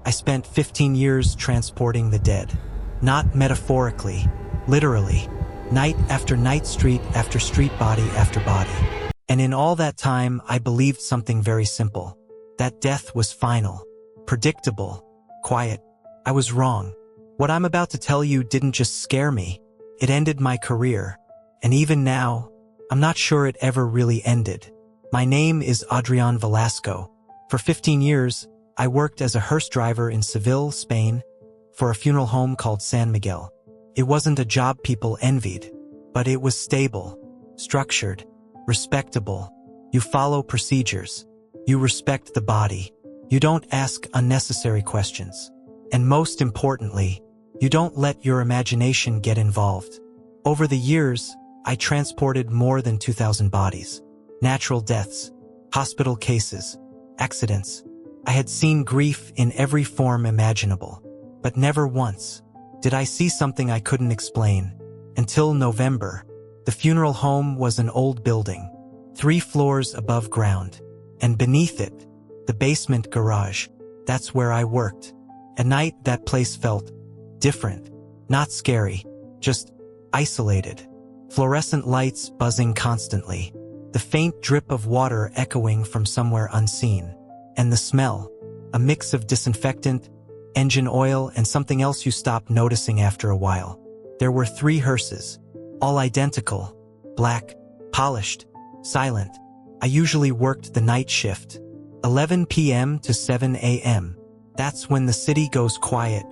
I spent 15 years transporting the dead. Not metaphorically, literally. Night after night, street after street, body after body. And in all that time, I believed something very simple. That death was final, predictable, quiet. I was wrong. What I'm about to tell you didn't just scare me. It ended my career. And even now, I'm not sure it ever really ended. My name is Adrian Velasco. For 15 years, I worked as a hearse driver in Seville, Spain, for a funeral home called San Miguel. It wasn't a job people envied, but it was stable, structured, respectable. You follow procedures. You respect the body. You don't ask unnecessary questions. And most importantly, you don't let your imagination get involved. Over the years, I transported more than 2,000 bodies. Natural deaths, hospital cases, accidents. I had seen grief in every form imaginable. But never once did I see something I couldn't explain. Until November, the funeral home was an old building, 3 floors above ground. And beneath it, the basement garage. That's where I worked. At night, that place felt different. Not scary, just isolated. Fluorescent lights buzzing constantly. The faint drip of water echoing from somewhere unseen. And the smell, a mix of disinfectant, engine oil, and something else you stop noticing after a while. There were 3 hearses, all identical, black, polished, silent. I usually worked the night shift, 11 p.m. to 7 a.m. That's when the city goes quiet,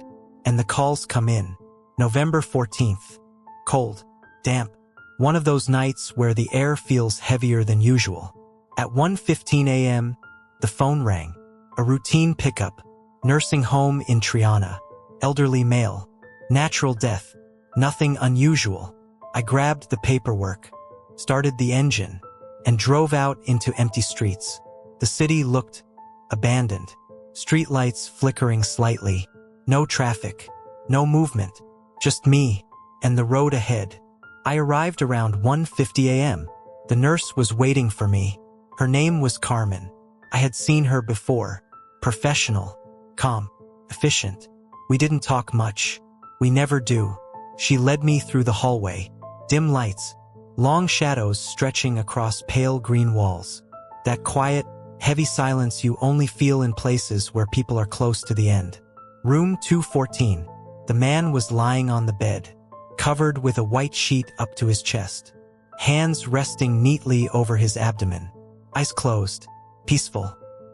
and the calls come in. November 14th. Cold, damp. One of those nights where the air feels heavier than usual. At 1:15 a.m., the phone rang. A routine pickup. Nursing home in Triana. Elderly male. Natural death. Nothing unusual. I grabbed the paperwork, started the engine, and drove out into empty streets. The city looked abandoned. Streetlights flickering slightly. No traffic. No movement. Just me and the road ahead. I arrived around 1:50 a.m. The nurse was waiting for me. Her name was Carmen. I had seen her before. Professional. Calm. Efficient. We didn't talk much. We never do. She led me through the hallway. Dim lights. Long shadows stretching across pale green walls. That quiet, heavy silence you only feel in places where people are close to the end. Room 214. The man was lying on the bed, covered with a white sheet up to his chest. Hands resting neatly over his abdomen. Eyes closed. Peaceful.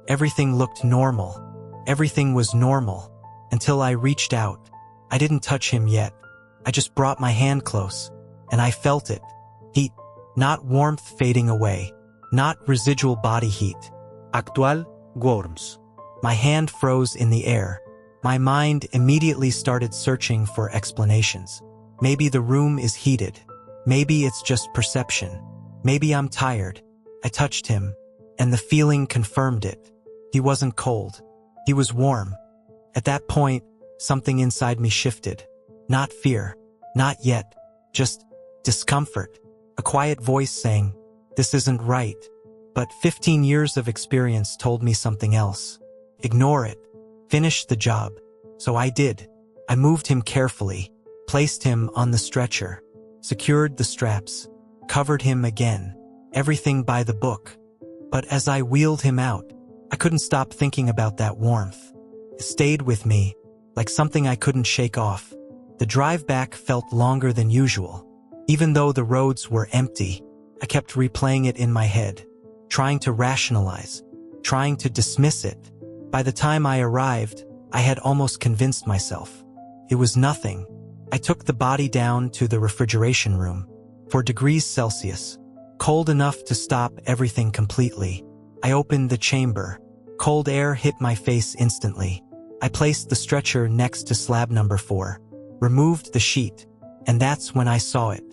Everything looked normal. Everything was normal. Until I reached out. I didn't touch him yet. I just brought my hand close. And I felt it. Heat. Not warmth fading away. Not residual body heat. Actual warmth. My hand froze in the air. My mind immediately started searching for explanations. Maybe the room is heated. Maybe it's just perception. Maybe I'm tired. I touched him, and the feeling confirmed it. He wasn't cold. He was warm. At that point, something inside me shifted. Not fear. Not yet. Just discomfort. A quiet voice saying, "This isn't right." But 15 years of experience told me something else. Ignore it. Finish the job. So I did. I moved him carefully, placed him on the stretcher, secured the straps, covered him again, everything by the book. But as I wheeled him out, I couldn't stop thinking about that warmth. It stayed with me, like something I couldn't shake off. The drive back felt longer than usual. Even though the roads were empty, I kept replaying it in my head, trying to rationalize, trying to dismiss it. By the time I arrived, I had almost convinced myself. It was nothing. I took the body down to the refrigeration room, 4 degrees Celsius, cold enough to stop everything completely. I opened the chamber. Cold air hit my face instantly. I placed the stretcher next to slab number 4, removed the sheet, and that's when I saw it.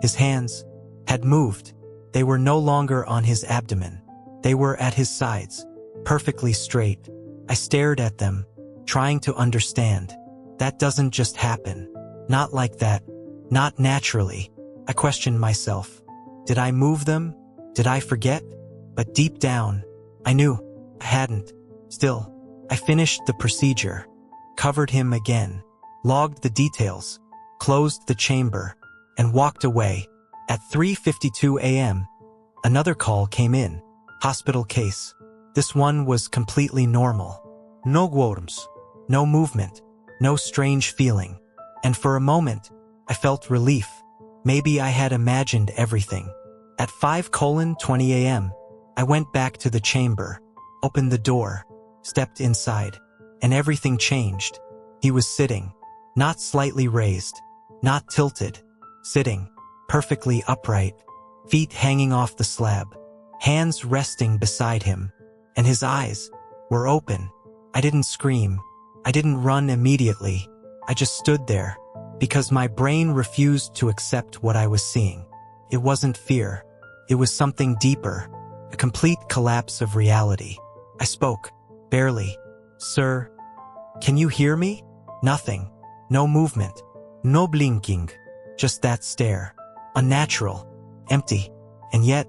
His hands had moved. They were no longer on his abdomen. They were at his sides, perfectly straight. I stared at them, trying to understand. That doesn't just happen. Not like that. Not naturally. I questioned myself. Did I move them? Did I forget? But deep down, I knew I hadn't. Still, I finished the procedure. covered him again, logged the details, closed the chamber, and walked away. At 3:52 a.m., another call came in. Hospital case. This one was completely normal. No worms, no movement, no strange feeling. And for a moment, I felt relief. Maybe I had imagined everything. At 5:20 a.m., I went back to the chamber, opened the door, stepped inside, and everything changed. He was sitting, not slightly raised, not tilted, sitting, perfectly upright, feet hanging off the slab, hands resting beside him, and his eyes were open. I didn't scream. I didn't run immediately. I just stood there, because my brain refused to accept what I was seeing. It wasn't fear. It was something deeper, a complete collapse of reality. I spoke, barely. Sir, can you hear me? Nothing. No movement. No blinking. Just that stare. Unnatural. Empty. And yet,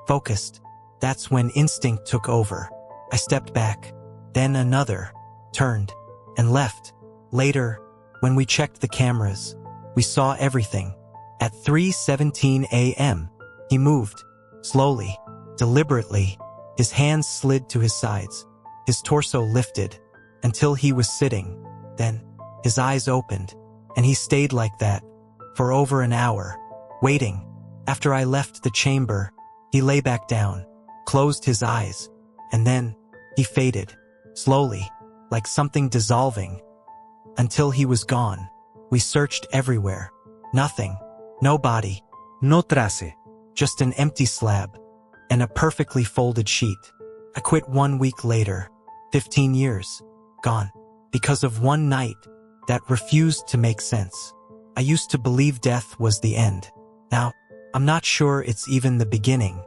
focused. That's when instinct took over. I stepped back. Then another. Turned. And left. Later, when we checked the cameras, we saw everything. At 3:17 a.m., he moved. Slowly. Deliberately. His hands slid to his sides. His torso lifted. Until he was sitting. Then, his eyes opened. And he stayed like that. For over an hour. Waiting. After I left the chamber, he lay back down. Closed his eyes. And then, he faded. Slowly. Like something dissolving. Until he was gone. We searched everywhere. Nothing. No body. No trace. Just an empty slab. And a perfectly folded sheet. I quit 1 week later. 15 years. Gone. Because of one night that refused to make sense. I used to believe death was the end. Now, I'm not sure it's even the beginning.